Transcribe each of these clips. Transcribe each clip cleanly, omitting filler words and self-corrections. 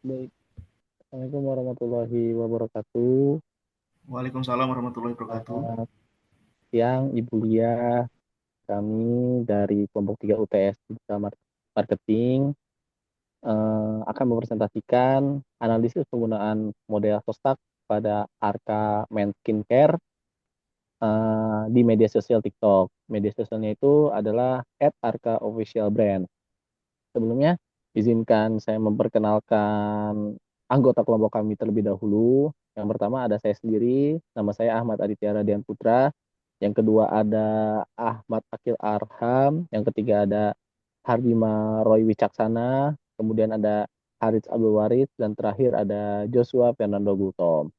Baik, Assalamualaikum warahmatullahi wabarakatuh. Waalaikumsalam warahmatullahi wabarakatuh. Selamat siang, Ibu Lia. Kami dari kelompok 3 UTS Digital Marketing akan mempresentasikan analisis penggunaan model Shostak pada Arka Men Skincare di media sosial TikTok. Media sosialnya itu adalah @arka_official_brand. Sebelumnya, izinkan saya memperkenalkan anggota kelompok kami terlebih dahulu. Yang pertama ada saya sendiri, nama saya Ahmad Aditya Radian Putra. Yang kedua ada Ahmad Akil Arham. Yang ketiga ada Hardima Roy Wicaksana. Kemudian ada Haris Abdul Waris. Dan terakhir ada Joshua Fernando Gultom.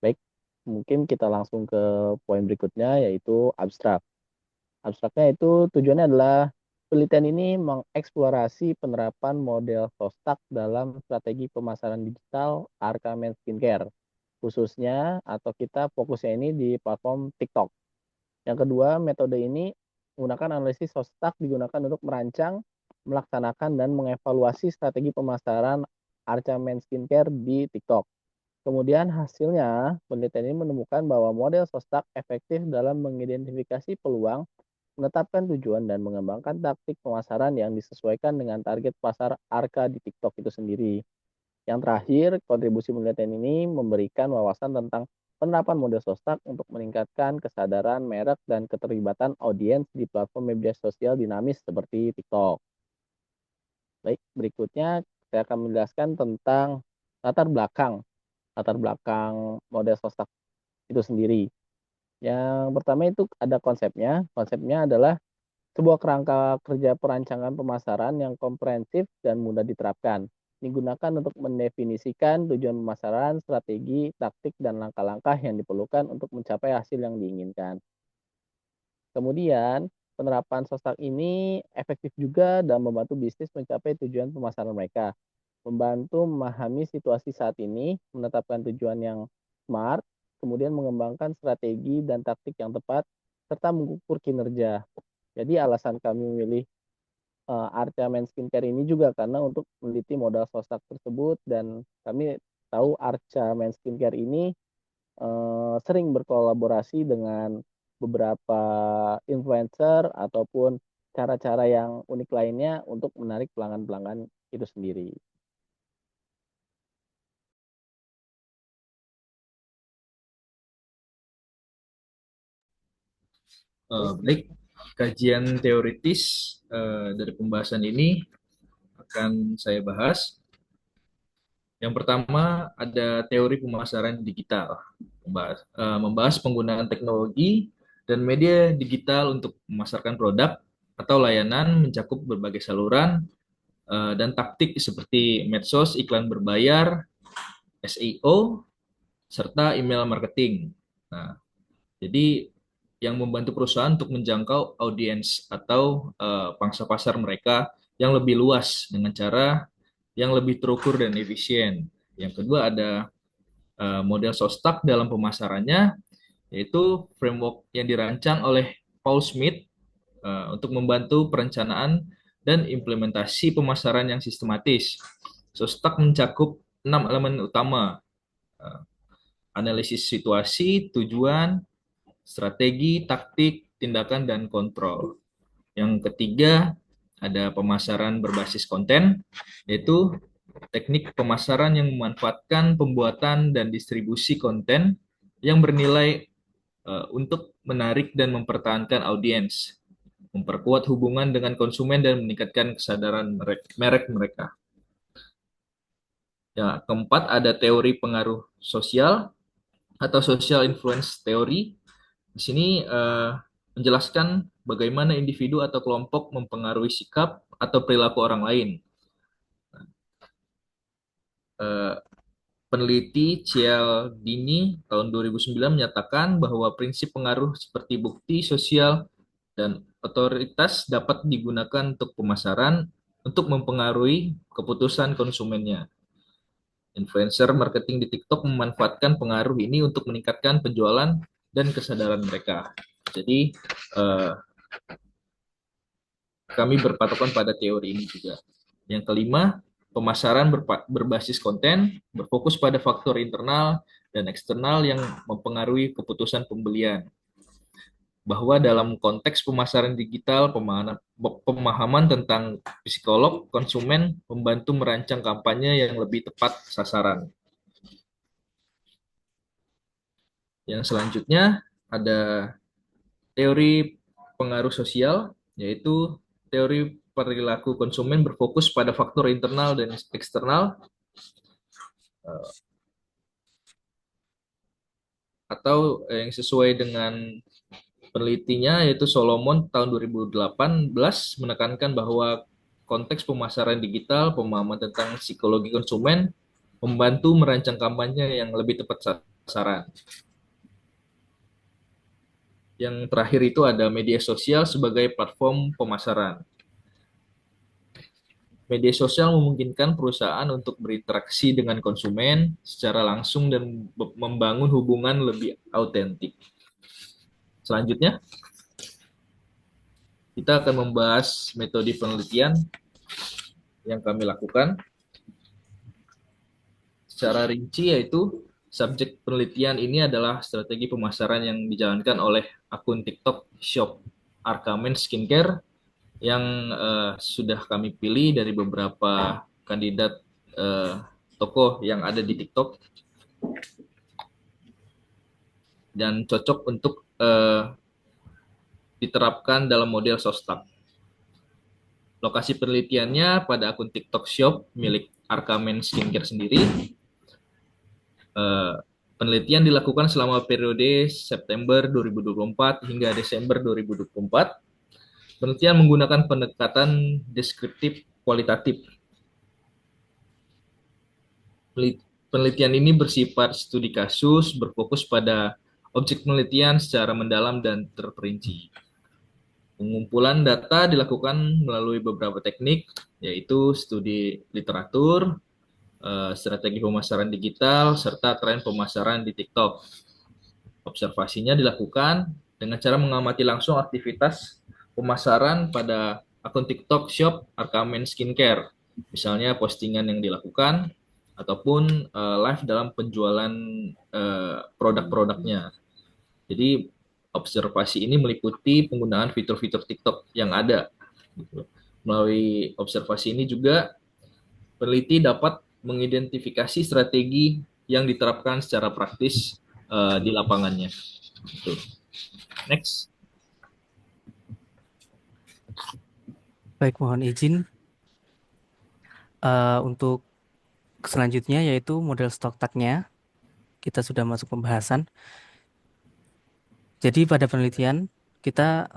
Baik, mungkin kita langsung ke poin berikutnya, yaitu abstrak. Abstraknya itu tujuannya adalah penelitian ini mengeksplorasi penerapan model Shostak dalam strategi pemasaran digital Arka Men Skincare. Khususnya atau kita fokusnya ini di platform TikTok. Yang kedua, metode ini menggunakan analisis Shostak digunakan untuk merancang, melaksanakan, dan mengevaluasi strategi pemasaran Arca Men Skincare di TikTok. Kemudian hasilnya, penelitian ini menemukan bahwa model Shostak efektif dalam mengidentifikasi peluang, menetapkan tujuan, dan mengembangkan taktik pemasaran yang disesuaikan dengan target pasar Arka di TikTok itu sendiri. Yang terakhir, kontribusi penelitian ini memberikan wawasan tentang penerapan model Shostak untuk meningkatkan kesadaran merek dan keterlibatan audiens di platform media sosial dinamis seperti TikTok. Baik, berikutnya saya akan menjelaskan tentang latar belakang latar belakang model Shostak itu sendiri. Yang pertama itu ada konsepnya. Konsepnya adalah sebuah kerangka kerja perancangan pemasaran yang komprehensif dan mudah diterapkan. Digunakan untuk mendefinisikan tujuan pemasaran, strategi, taktik, dan langkah-langkah yang diperlukan untuk mencapai hasil yang diinginkan. Kemudian, penerapan Shostak ini efektif juga dalam membantu bisnis mencapai tujuan pemasaran mereka, membantu memahami situasi saat ini, menetapkan tujuan yang smart, kemudian mengembangkan strategi dan taktik yang tepat, serta mengukur kinerja. Jadi alasan kami memilih Arca Men Skincare ini juga karena untuk meneliti modal Shostak tersebut, dan kami tahu Arca Men Skincare ini sering berkolaborasi dengan beberapa influencer ataupun cara-cara yang unik lainnya untuk menarik pelanggan-pelanggan itu sendiri. Baik, Baik, kajian teoritis dari pembahasan ini akan saya bahas. Yang pertama ada teori pemasaran digital, membahas penggunaan teknologi dan media digital untuk memasarkan produk atau layanan mencakup berbagai saluran dan taktik seperti medsos, iklan berbayar, SEO, serta email marketing. Nah, jadi yang membantu perusahaan untuk menjangkau audiens atau pangsa pasar mereka yang lebih luas dengan cara yang lebih terukur dan efisien. Yang kedua ada model Shostak dalam pemasarannya, yaitu framework yang dirancang oleh Paul Smith untuk membantu perencanaan dan implementasi pemasaran yang sistematis. Shostak mencakup 6 elemen utama: uh, analisis situasi, tujuan, strategi, taktik, tindakan, dan kontrol. Yang ketiga, ada pemasaran berbasis konten, yaitu teknik pemasaran yang memanfaatkan pembuatan dan distribusi konten yang bernilai untuk menarik dan mempertahankan audiens, memperkuat hubungan dengan konsumen, dan meningkatkan kesadaran merek mereka. Yang keempat, ada teori pengaruh sosial atau social influence theory. Di sini menjelaskan bagaimana individu atau kelompok mempengaruhi sikap atau perilaku orang lain. Eh, Peneliti Cialdini tahun 2009 menyatakan bahwa prinsip pengaruh seperti bukti sosial dan otoritas dapat digunakan untuk pemasaran untuk mempengaruhi keputusan konsumennya. Influencer marketing di TikTok memanfaatkan pengaruh ini untuk meningkatkan penjualan dan kesadaran mereka. Jadi kami berpatokan pada teori ini juga. Yang kelima, pemasaran berbasis konten, berfokus pada faktor internal dan eksternal yang mempengaruhi keputusan pembelian. Bahwa dalam konteks pemasaran digital, pemahaman tentang psikolog konsumen membantu merancang kampanye yang lebih tepat sasaran. Yang selanjutnya ada teori pengaruh sosial, yaitu teori perilaku konsumen berfokus pada faktor internal dan eksternal, atau yang sesuai dengan penelitinya yaitu Solomon tahun 2018 menekankan bahwa konteks pemasaran digital, pemahaman tentang psikologi konsumen membantu merancang kampanye yang lebih tepat sasaran. Yang terakhir itu ada media sosial sebagai platform pemasaran. Media sosial memungkinkan perusahaan untuk berinteraksi dengan konsumen secara langsung dan membangun hubungan lebih autentik. Selanjutnya, kita akan membahas metode penelitian yang kami lakukan. Secara rinci yaitu subjek penelitian ini adalah strategi pemasaran yang dijalankan oleh akun TikTok Shop Arkamen Skincare yang sudah kami pilih dari beberapa kandidat tokoh yang ada di TikTok dan cocok untuk diterapkan dalam model Sostak. Lokasi penelitiannya pada akun TikTok Shop milik Arkamen Skincare sendiri. Penelitian dilakukan selama periode September 2024 hingga Desember 2024. Penelitian menggunakan pendekatan deskriptif kualitatif. Penelitian ini bersifat studi kasus, berfokus pada objek penelitian secara mendalam dan terperinci. Pengumpulan data dilakukan melalui beberapa teknik, yaitu studi literatur, strategi pemasaran digital, serta tren pemasaran di TikTok. Observasinya dilakukan dengan cara mengamati langsung aktivitas pemasaran pada akun TikTok Shop Arkamen Skincare. Misalnya postingan yang dilakukan, ataupun live dalam penjualan produk-produknya. Jadi observasi ini meliputi penggunaan fitur-fitur TikTok yang ada. Melalui observasi ini juga peneliti dapat mengidentifikasi strategi yang diterapkan secara praktis di lapangannya. Next. Baik, mohon izin untuk selanjutnya yaitu model stock tag-nya. Kita sudah masuk pembahasan. Jadi pada penelitian kita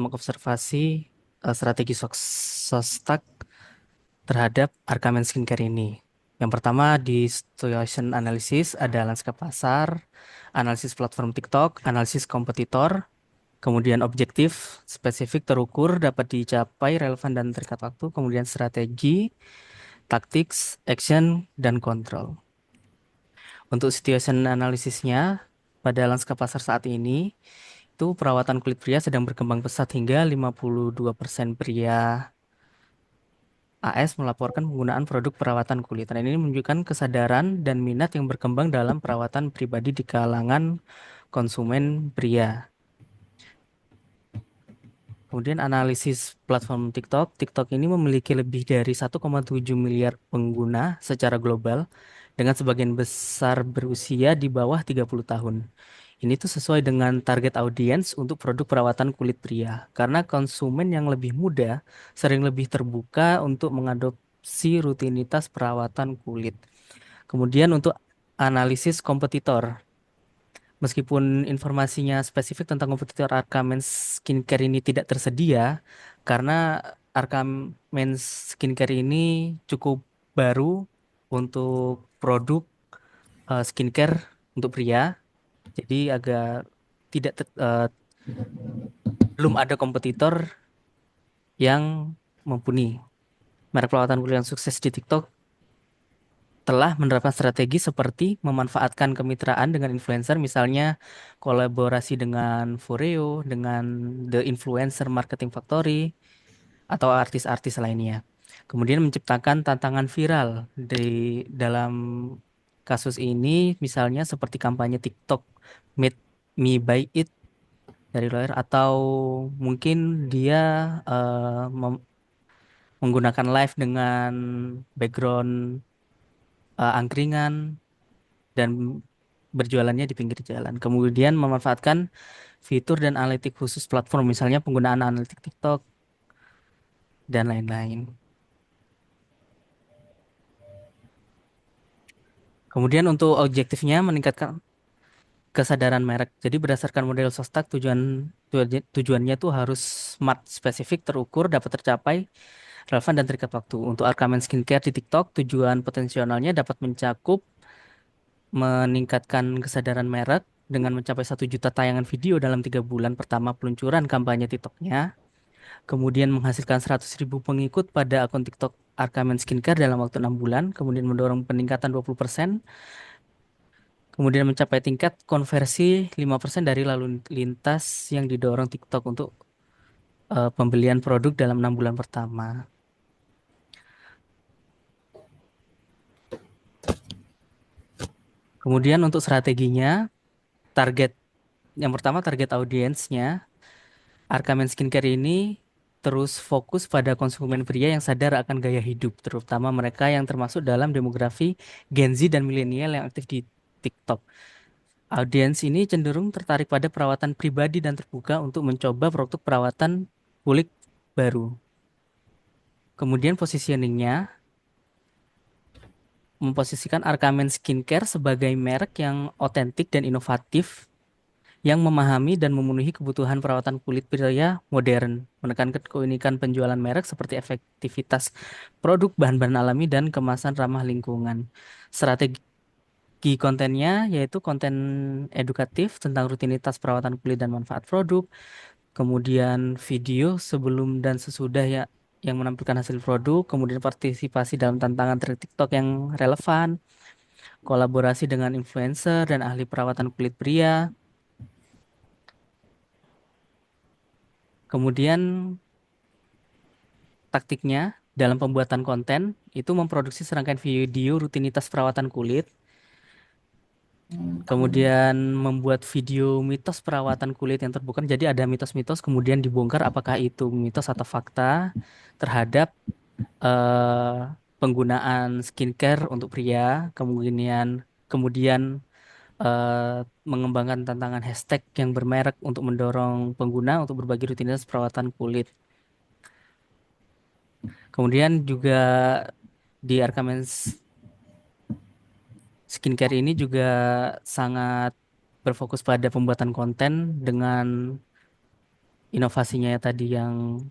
mengobservasi strategi Sostak terhadap Arkamen Skincare ini. Yang pertama di situation analysis ada lanskap pasar, analisis platform TikTok, analisis kompetitor, kemudian objektif, spesifik, terukur, dapat dicapai, relevan dan terikat waktu, kemudian strategi, tactics, action, dan kontrol. Untuk situation analisisnya, pada lanskap pasar saat ini, itu perawatan kulit pria sedang berkembang pesat hingga 52% pria AS melaporkan penggunaan produk perawatan kulit. Dan ini menunjukkan kesadaran dan minat yang berkembang dalam perawatan pribadi di kalangan konsumen pria. Kemudian analisis platform TikTok. TikTok ini memiliki lebih dari 1,7 miliar pengguna secara global dengan sebagian besar berusia di bawah 30 tahun. Ini tuh sesuai dengan target audiens untuk produk perawatan kulit pria. Karena konsumen yang lebih muda sering lebih terbuka untuk mengadopsi rutinitas perawatan kulit. Kemudian untuk analisis kompetitor. Meskipun informasinya spesifik tentang kompetitor Arkamen Skincare ini tidak tersedia, karena Arkamen Skincare ini cukup baru untuk produk skincare untuk pria, jadi agak tidak belum ada kompetitor yang mumpuni. Merek perawatan kulit yang sukses di TikTok telah menerapkan strategi seperti memanfaatkan kemitraan dengan influencer, misalnya kolaborasi dengan Foreo, dengan The Influencer Marketing Factory, atau artis-artis lainnya. Kemudian menciptakan tantangan viral di dalam kasus ini, misalnya seperti kampanye TikTok Meet Me Buy It dari lawyer, atau mungkin dia eh, mem- menggunakan live dengan background angkringan dan berjualannya di pinggir jalan. Kemudian memanfaatkan fitur dan analitik khusus platform, misalnya penggunaan analitik TikTok dan lain-lain. Kemudian untuk objektifnya meningkatkan kesadaran merek. Jadi berdasarkan model Sostak tujuannya tuh harus smart, spesifik, terukur, dapat tercapai, relevan dan terikat waktu. Untuk Arkamen Skincare di TikTok, tujuan potensialnya dapat mencakup meningkatkan kesadaran merek dengan mencapai 1 juta tayangan video dalam 3 bulan pertama peluncuran kampanye TikToknya. Kemudian menghasilkan 100.000 pengikut pada akun TikTok Arkamen Skincare dalam waktu 6 bulan. Kemudian mendorong peningkatan 20%. Kemudian mencapai tingkat konversi 5% dari lalu lintas yang didorong TikTok untuk pembelian produk dalam 6 bulan pertama. Kemudian untuk strateginya, target yang pertama target audiensnya, Arkamen Skincare ini terus fokus pada konsumen pria yang sadar akan gaya hidup, terutama mereka yang termasuk dalam demografi Gen Z dan milenial yang aktif di TikTok. Audiens ini cenderung tertarik pada perawatan pribadi dan terbuka untuk mencoba produk perawatan kulit baru. Kemudian positioningnya memposisikan Arkamen Skincare sebagai merek yang otentik dan inovatif yang memahami dan memenuhi kebutuhan perawatan kulit pria modern, menekankan keunikan penjualan merek seperti efektivitas produk bahan-bahan alami dan kemasan ramah lingkungan. Strategi kontennya yaitu konten edukatif tentang rutinitas perawatan kulit dan manfaat produk, kemudian video sebelum dan sesudah ya yang menampilkan hasil produk, kemudian partisipasi dalam tantangan trik TikTok yang relevan, kolaborasi dengan influencer dan ahli perawatan kulit pria. Kemudian taktiknya dalam pembuatan konten itu memproduksi serangkaian video rutinitas perawatan kulit, kemudian membuat video mitos perawatan kulit yang terbuka. Jadi ada mitos-mitos kemudian dibongkar apakah itu mitos atau fakta terhadap eh, penggunaan skincare untuk pria, kemudian mengembangkan tantangan hashtag yang bermerek untuk mendorong pengguna untuk berbagi rutinitas perawatan kulit. Kemudian juga di Skincare ini juga sangat berfokus pada pembuatan konten dengan inovasinya ya tadi yang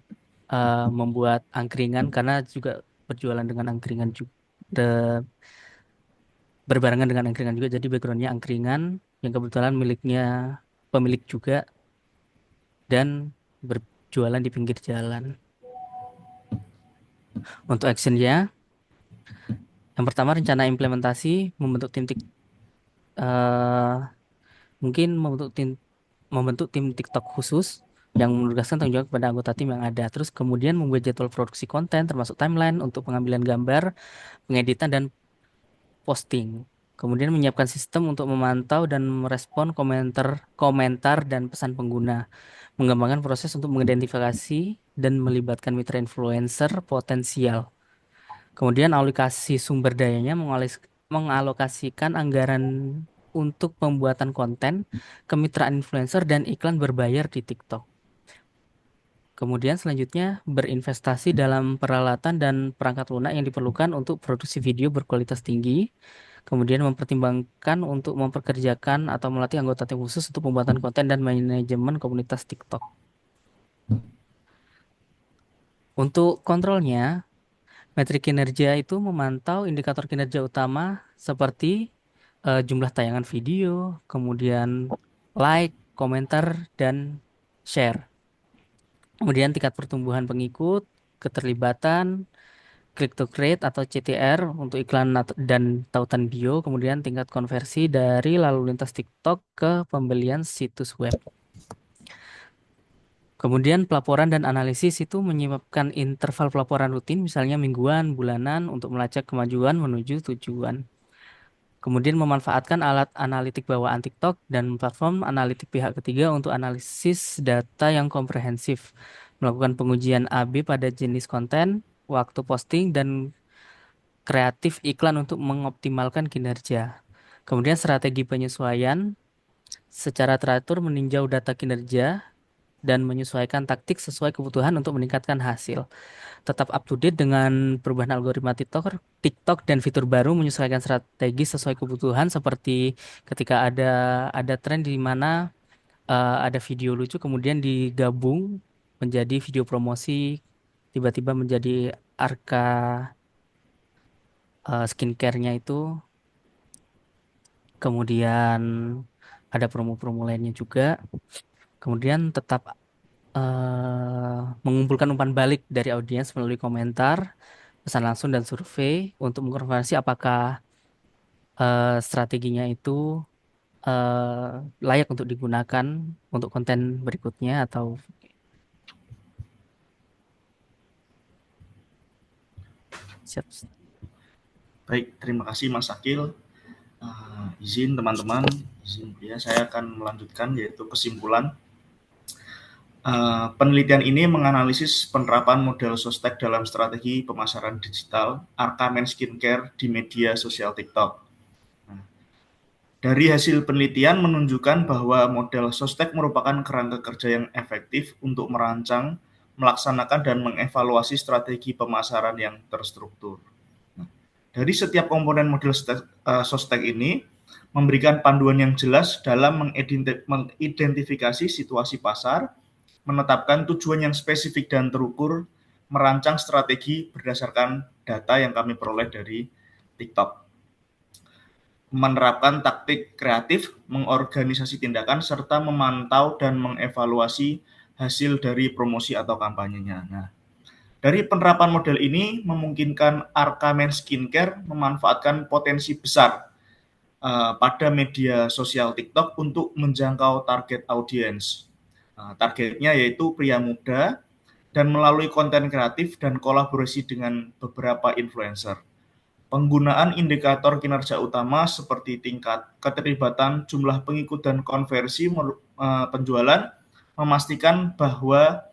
membuat angkringan karena juga berjualan dengan angkringan juga berbarengan dengan angkringan juga, jadi backgroundnya angkringan yang kebetulan miliknya pemilik juga dan berjualan di pinggir jalan. Untuk actionnya, yang pertama rencana implementasi eh, mungkin membentuk tim TikTok khusus yang menugaskan tanggung jawab kepada anggota tim yang ada. Terus kemudian membuat jadwal produksi konten termasuk timeline untuk pengambilan gambar, pengeditan dan posting. Kemudian menyiapkan sistem untuk memantau dan merespon komentar dan pesan pengguna. Mengembangkan proses untuk mengidentifikasi dan melibatkan mitra influencer potensial. Kemudian alokasi sumber dayanya mengalokasikan anggaran untuk pembuatan konten, kemitraan influencer dan iklan berbayar di TikTok. Kemudian selanjutnya berinvestasi dalam peralatan dan perangkat lunak yang diperlukan untuk produksi video berkualitas tinggi. Kemudian mempertimbangkan untuk memperkerjakan atau melatih anggota tim khusus untuk pembuatan konten dan manajemen komunitas TikTok. Untuk kontrolnya, metrik kinerja itu memantau indikator kinerja utama seperti jumlah tayangan video, kemudian like, komentar, dan share. Kemudian tingkat pertumbuhan pengikut, keterlibatan, click to create atau CTR untuk iklan dan tautan bio, kemudian tingkat konversi dari lalu lintas TikTok ke pembelian situs web. Kemudian pelaporan dan analisis itu menyebabkan interval pelaporan rutin, misalnya mingguan, bulanan, untuk melacak kemajuan menuju tujuan. Kemudian memanfaatkan alat analitik bawaan TikTok dan platform analitik pihak ketiga untuk analisis data yang komprehensif, melakukan pengujian A/B pada jenis konten, waktu posting, dan kreatif iklan untuk mengoptimalkan kinerja. Kemudian strategi penyesuaian secara teratur meninjau data kinerja dan menyesuaikan taktik sesuai kebutuhan untuk meningkatkan hasil. Tetap up to date dengan perubahan algoritma TikTok dan fitur baru, menyesuaikan strategi sesuai kebutuhan, seperti ketika ada tren di mana ada video lucu kemudian digabung menjadi video promosi, tiba-tiba menjadi arka skincare-nya itu, kemudian ada promo-promo lainnya juga. Kemudian tetap mengumpulkan umpan balik dari audiens melalui komentar, pesan langsung, dan survei untuk mengkonfirmasi apakah strateginya itu layak untuk digunakan untuk konten berikutnya atau siap. Baik, terima kasih Mas Akil. Izin teman-teman, izin ya, saya akan melanjutkan yaitu kesimpulan. Penelitian ini menganalisis penerapan model sostek dalam strategi pemasaran digital Arkamen Skincare di media sosial TikTok. Dari hasil penelitian menunjukkan bahwa model sostek merupakan kerangka kerja yang efektif untuk merancang, melaksanakan, dan mengevaluasi strategi pemasaran yang terstruktur. Dari setiap komponen model sostek ini memberikan panduan yang jelas dalam mengidentifikasi situasi pasar, menetapkan tujuan yang spesifik dan terukur, merancang strategi berdasarkan data yang kami peroleh dari TikTok, menerapkan taktik kreatif, mengorganisasi tindakan, serta memantau dan mengevaluasi hasil dari promosi atau kampanyenya. Nah, dari penerapan model ini memungkinkan Arkamen Skincare memanfaatkan potensi besar pada media sosial TikTok untuk menjangkau target audiens. Targetnya yaitu pria muda, dan melalui konten kreatif dan kolaborasi dengan beberapa influencer. Penggunaan indikator kinerja utama seperti tingkat keterlibatan, jumlah pengikut, dan konversi penjualan memastikan bahwa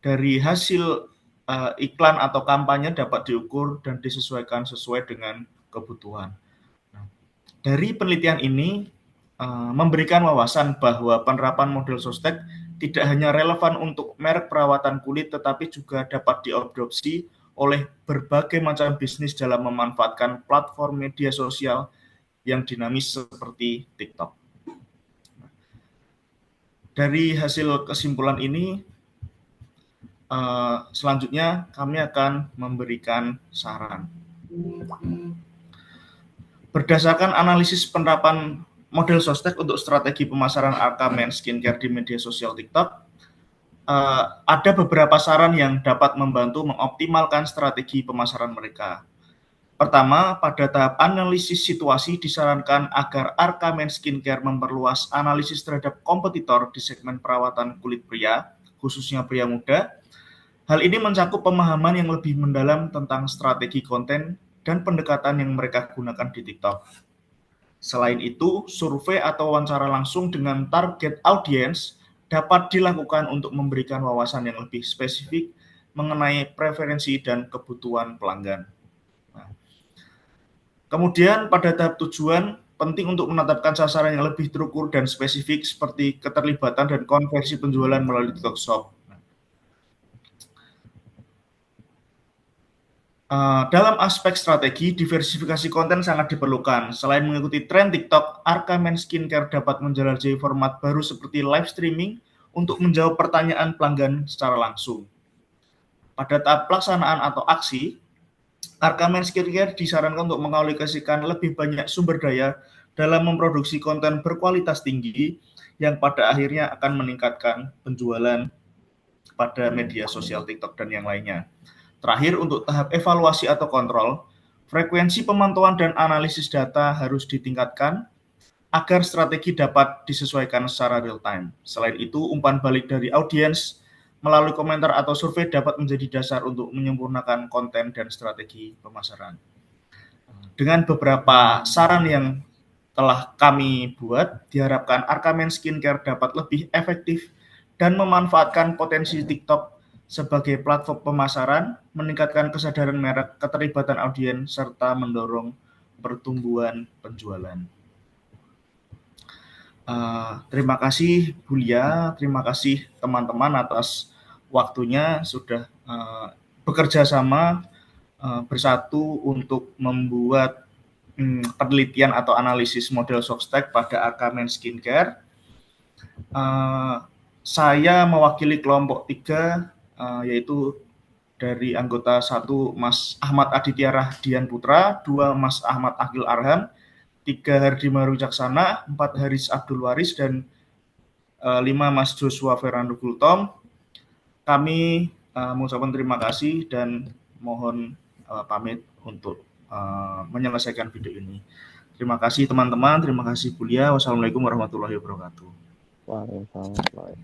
dari hasil iklan atau kampanye dapat diukur dan disesuaikan sesuai dengan kebutuhan. Dari penelitian ini memberikan wawasan bahwa penerapan model sostek tidak hanya relevan untuk merek perawatan kulit, tetapi juga dapat diadopsi oleh berbagai macam bisnis dalam memanfaatkan platform media sosial yang dinamis seperti TikTok. Dari hasil kesimpulan ini, selanjutnya kami akan memberikan saran. Berdasarkan analisis penerapan model sostek untuk strategi pemasaran Arkamen Skincare di media sosial TikTok, ada beberapa saran yang dapat membantu mengoptimalkan strategi pemasaran mereka. Pertama, pada tahap analisis situasi disarankan agar Arkamen Skincare memperluas analisis terhadap kompetitor di segmen perawatan kulit pria, khususnya pria muda. Hal ini mencakup pemahaman yang lebih mendalam tentang strategi konten dan pendekatan yang mereka gunakan di TikTok. Selain itu, survei atau wawancara langsung dengan target audiens dapat dilakukan untuk memberikan wawasan yang lebih spesifik mengenai preferensi dan kebutuhan pelanggan. Kemudian pada tahap tujuan, penting untuk menetapkan sasaran yang lebih terukur dan spesifik seperti keterlibatan dan konversi penjualan melalui TikTok Shop. Dalam aspek strategi, diversifikasi konten sangat diperlukan. Selain mengikuti tren TikTok, Arkamen Skincare dapat menjelajahi format baru seperti live streaming untuk menjawab pertanyaan pelanggan secara langsung. Pada tahap pelaksanaan atau aksi, Arkamen Skincare disarankan untuk mengalokasikan lebih banyak sumber daya dalam memproduksi konten berkualitas tinggi yang pada akhirnya akan meningkatkan penjualan pada media sosial TikTok dan yang lainnya. Terakhir, untuk tahap evaluasi atau kontrol, frekuensi pemantauan dan analisis data harus ditingkatkan agar strategi dapat disesuaikan secara real time. Selain itu, umpan balik dari audiens melalui komentar atau survei dapat menjadi dasar untuk menyempurnakan konten dan strategi pemasaran. Dengan beberapa saran yang telah kami buat, diharapkan Arkamen Skincare dapat lebih efektif dan memanfaatkan potensi TikTok sebagai platform pemasaran, meningkatkan kesadaran merek, keterlibatan audiens, serta mendorong pertumbuhan penjualan. Terima kasih Bu Lia, terima kasih teman-teman atas waktunya sudah bekerja sama bersatu untuk membuat penelitian atau analisis model SockStack pada Arkamen Skincare. Saya mewakili kelompok 3, yaitu dari anggota 1 Mas Ahmad Aditya Rahdian Putra, 2 Mas Ahmad Akil Arham, 3 Hardi Maru Caksana, 4 Haris Abdul Waris, dan 5 Mas Joshua Fernando Gultom. Kami mengucapkan terima kasih dan mohon pamit untuk menyelesaikan video ini. Terima kasih teman-teman, terima kasih Bu Lia. Wassalamualaikum warahmatullahi wabarakatuh. Waalaikumsalam.